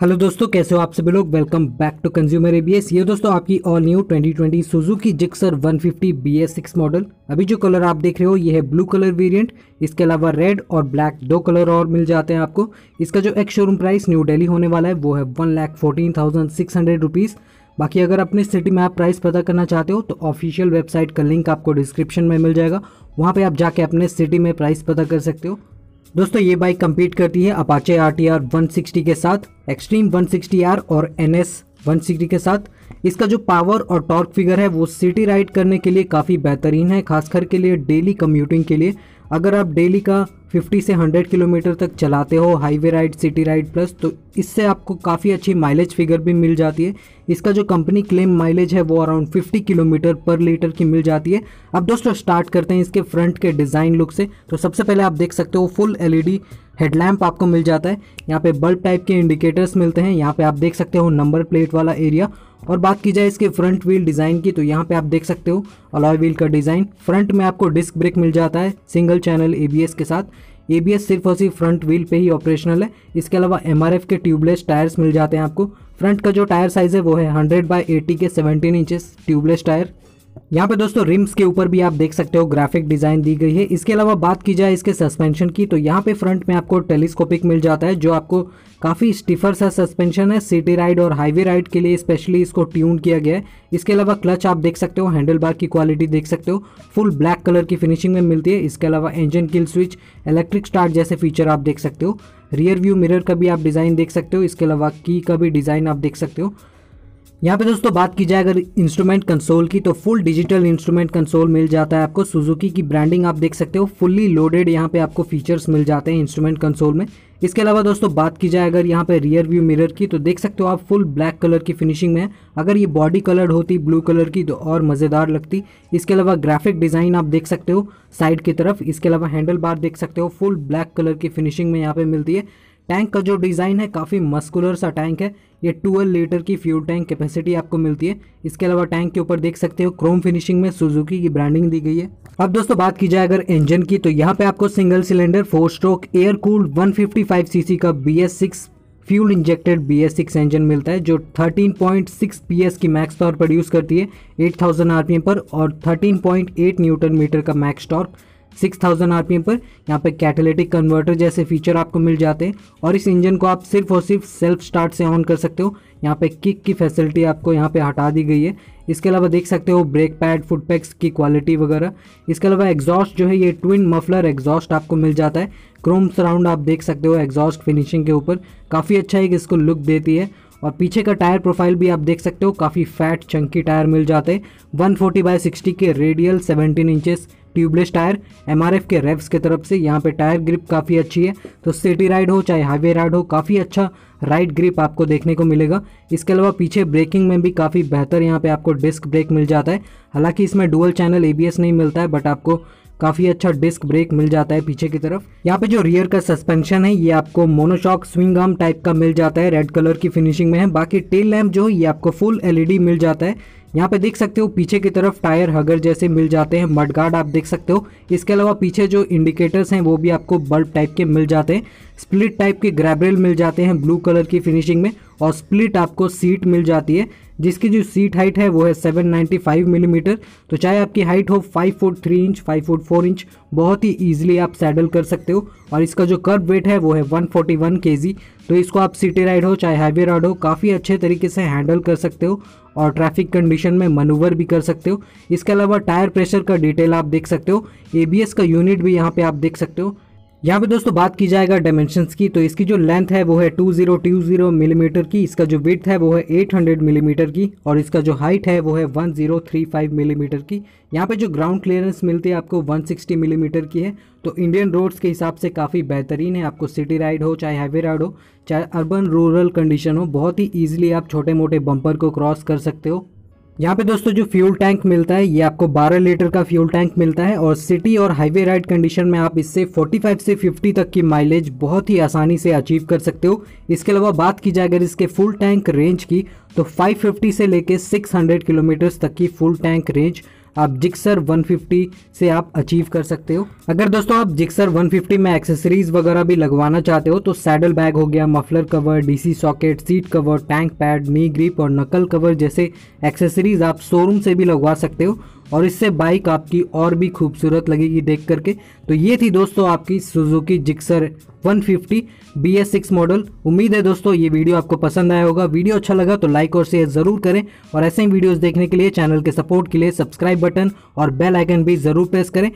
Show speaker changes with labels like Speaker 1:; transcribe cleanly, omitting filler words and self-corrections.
Speaker 1: Hello दोस्तों, कैसे हो आप सभी लोग। Welcome back to consumer ABS. ये दोस्तों आपकी all new 2020 Suzuki Gixxer 150 BS6 model. अभी जो कलर आप देख रहे हो ये है ब्लू कलर वेरिएंट। इसके अलावा रेड और ब्लैक दो कलर और मिल जाते हैं आपको। इसका जो ex showroom price new Delhi होने वाला है वो है 1,14,600 रुपीज़। बाकी अगर अपनी सिटी में आप प्राइस पता करना चाहते हो तो ऑफिशियल वेबसाइट का लिंक आपको डिस्क्रिप्शन में मिल जाएगा, वहाँ पर आप जाके अपने सिटी में प्राइस पता कर सकते हो। दोस्तों ये बाइक compete करती है अपाचे RTR 160 के साथ, एक्सट्रीम 160R और NS 160 के साथ। इसका जो पावर और टॉर्क फिगर है वो सिटी राइड करने के लिए काफ़ी बेहतरीन है, खासकर के लिए डेली कम्यूटिंग के लिए। अगर आप डेली का 50 से 100 किलोमीटर तक चलाते हो highway ride, city ride plus, तो इससे आपको काफ़ी अच्छी माइलेज फिगर भी मिल जाती है। इसका जो कंपनी क्लेम माइलेज है वो अराउंड 50 किलोमीटर पर लीटर की मिल जाती है। अब दोस्तों स्टार्ट करते हैं इसके फ्रंट के डिज़ाइन लुक से। तो सबसे पहले आप देख सकते हो फुल LED हेडलैम्प आपको मिल जाता है। यहाँ पे बल्ब टाइप के इंडिकेटर्स मिलते हैं। यहाँ पे आप देख सकते हो नंबर प्लेट वाला एरिया। और बात की जाए इसके फ्रंट व्हील डिज़ाइन की तो यहाँ पे आप देख सकते हो अलॉय व्हील का डिज़ाइन। फ्रंट में आपको डिस्क ब्रेक मिल जाता है सिंगल चैनल ABS के साथ। ABS सिर्फ और सिर्फ फ्रंट व्हील पे ही ऑपरेशनल है। इसके अलावा MRF के ट्यूबलेस टायर्स मिल जाते हैं आपको। फ्रंट का जो टायर साइज़ है वो है 100/80 के 17 इंचेस ट्यूबलेस टायर। यहाँ पे दोस्तों रिम्स के ऊपर भी आप देख सकते हो ग्राफिक डिज़ाइन दी गई है। इसके अलावा बात की जाए इसके सस्पेंशन की तो यहाँ पे फ्रंट में आपको टेलीस्कोपिक मिल जाता है, जो आपको काफ़ी स्टिफर सा सस्पेंशन है। सिटी राइड और हाईवे राइड के लिए स्पेशली इसको ट्यून किया गया है। इसके अलावा क्लच आप देख सकते हो, हैंडल बार की क्वालिटी देख सकते हो, फुल ब्लैक कलर की फिनिशिंग में मिलती है। इसके अलावा engine kill switch, electric start जैसे फीचर आप देख सकते हो। रियर व्यू मिरर का भी आप डिज़ाइन देख सकते हो। इसके अलावा की का भी डिज़ाइन आप देख सकते हो। यहाँ पे दोस्तों बात की जाए अगर इंस्ट्रूमेंट कंसोल की तो फुल डिजिटल इंस्ट्रूमेंट कंसोल मिल जाता है आपको। सुजुकी की ब्रांडिंग आप देख सकते हो, फुल्ली लोडेड यहाँ पे आपको फीचर्स मिल जाते हैं इंस्ट्रूमेंट कंसोल में। इसके अलावा दोस्तों बात की जाए अगर यहाँ पे रियर व्यू मिरर की तो देख सकते हो आप फुल ब्लैक कलर की फिनिशिंग में है। अगर ये बॉडी कलर्ड होती ब्लू कलर की तो और मज़ेदार लगती। इसके अलावा ग्राफिक डिज़ाइन आप देख सकते हो साइड की तरफ। इसके अलावा हैंडल बार देख सकते हो फुल ब्लैक कलर की फिनिशिंग में यहाँ पे मिलती है। टैंक का जो डिज़ाइन है काफ़ी मस्कुलर सा टैंक है। ये 12 लीटर की फ्यूल टैंक कैपेसिटी आपको मिलती है। इसके अलावा टैंक के ऊपर देख सकते हो क्रोम फिनिशिंग में सुजुकी की ब्रांडिंग दी गई है। अब दोस्तों बात की जाए अगर इंजन की तो यहाँ पे आपको single cylinder 4 stroke air cooled 155 cc का BS6 fuel injected BS6 engine मिलता है, जो 13.6 PS की मैक्स पावर प्रोड्यूस करती है 8000 RPM पर और 13.8 न्यूटन मीटर का मैक्स टॉर्क 6000 RPM पर। यहाँ पे कैटालिटिक कन्वर्टर जैसे फीचर आपको मिल जाते हैं और इस इंजन को आप सिर्फ और सिर्फ सेल्फ स्टार्ट से ऑन कर सकते हो। यहाँ पे किक की फैसिलिटी आपको यहाँ पे हटा दी गई है। इसके अलावा देख सकते हो ब्रेक पैड, फुट पैक्स की क्वालिटी वगैरह। इसके अलावा एग्जॉस्ट जो है ये ट्विन मफलर एग्जॉस्ट आपको मिल जाता है। क्रोम सराउंड आप देख सकते हो एग्जॉस्ट फिनिशिंग के ऊपर, काफ़ी अच्छा एक इसको लुक देती है। और पीछे का टायर प्रोफाइल भी आप देख सकते हो, काफ़ी फैट चंकी टायर मिल जाते हैं। 140/60 के radial 17 inches tubeless tyre MRF के रेव्स की तरफ से। यहाँ पे टायर ग्रिप काफ़ी अच्छी है, तो सिटी राइड हो चाहे हाईवे राइड हो काफ़ी अच्छा राइड ग्रिप आपको देखने को मिलेगा। इसके अलावा पीछे ब्रेकिंग में भी काफ़ी बेहतर यहाँ पे आपको डिस्क ब्रेक मिल जाता है। हालांकि इसमें डुअल चैनल ABS नहीं मिलता है, बट आपको काफ़ी अच्छा डिस्क ब्रेक मिल जाता है पीछे की तरफ। यहाँ पे जो रियर का सस्पेंशन है ये आपको मोनोशॉक स्विंग आर्म टाइप का मिल जाता है, रेड कलर की फिनिशिंग में है। बाकी टेल लैम्प जो ये आपको फुल LED मिल जाता है। यहाँ पे देख सकते हो पीछे की तरफ टायर हगर जैसे मिल जाते हैं, मडगार्ड आप देख सकते हो। इसके अलावा पीछे जो इंडिकेटर्स हैं वो भी आपको बल्ब टाइप के मिल जाते हैं। स्प्लिट टाइप के ग्रैब रेल मिल जाते हैं ब्लू कलर की फिनिशिंग में और स्प्लिट आपको सीट मिल जाती है, जिसकी जो सीट हाइट है वो है 795 मिलीमीटर। तो चाहे आपकी हाइट हो 5 फुट 3 इंच 5 फुट 4 इंच, बहुत ही ईजिली आप सैडल कर सकते हो। और इसका जो कर्व वेट है वो है 141 kg। तो इसको आप सिटी राइड हो चाहे हाईवे राइड हो काफ़ी अच्छे तरीके से हैंडल कर सकते हो और ट्रैफिक कंडीशन में मनूवर भी कर सकते हो। इसके अलावा टायर प्रेशर का डिटेल आप देख सकते हो। ABS का यूनिट भी यहाँ पे आप देख सकते हो। यहाँ पे दोस्तों बात की जाएगा डायमेंशंस की, तो इसकी जो लेंथ है वो है 2020 मिलीमीटर की, इसका जो विड्थ है वो है 800 मिलीमीटर की, और इसका जो हाइट है वो है 1035 मिलीमीटर की। यहाँ पे जो ग्राउंड क्लियरेंस मिलती है आपको 160 मिलीमीटर की है। तो इंडियन रोड्स के हिसाब से काफ़ी बेहतरीन है। आपको सिटी राइड हो, चाहे हाईवे राइड हो, चाहे अर्बन रूरल कंडीशन हो, बहुत ही ईजिली आप छोटे मोटे बम्पर को क्रॉस कर सकते हो। यहाँ पे दोस्तों जो फ्यूल टैंक मिलता है ये आपको 12 लीटर का फ्यूल टैंक मिलता है, और सिटी और हाईवे राइड कंडीशन में आप इससे 45 से 50 तक की माइलेज बहुत ही आसानी से अचीव कर सकते हो। इसके अलावा बात की जाए अगर इसके फुल टैंक रेंज की, तो 550 से लेके 600 किलोमीटर तक की फुल टैंक रेंज आप जिक्सर 150 से आप अचीव कर सकते हो। अगर दोस्तों आप जिक्सर 150 में एक्सेसरीज वगैरह भी लगवाना चाहते हो तो सैडल बैग हो गया, muffler cover, DC socket, seat cover, tank pad, knee grip और नकल कवर जैसे एक्सेसरीज आप शोरूम से भी लगवा सकते हो, और इससे बाइक आपकी और भी खूबसूरत लगेगी देख करके। तो ये थी दोस्तों आपकी सुजुकी जिक्सर 150 BS6 मॉडल। उम्मीद है दोस्तों ये वीडियो आपको पसंद आया होगा। वीडियो अच्छा लगा तो लाइक और शेयर ज़रूर करें, और ऐसे ही वीडियोस देखने के लिए चैनल के सपोर्ट के लिए सब्सक्राइब बटन और बेल आइकन भी ज़रूर प्रेस करें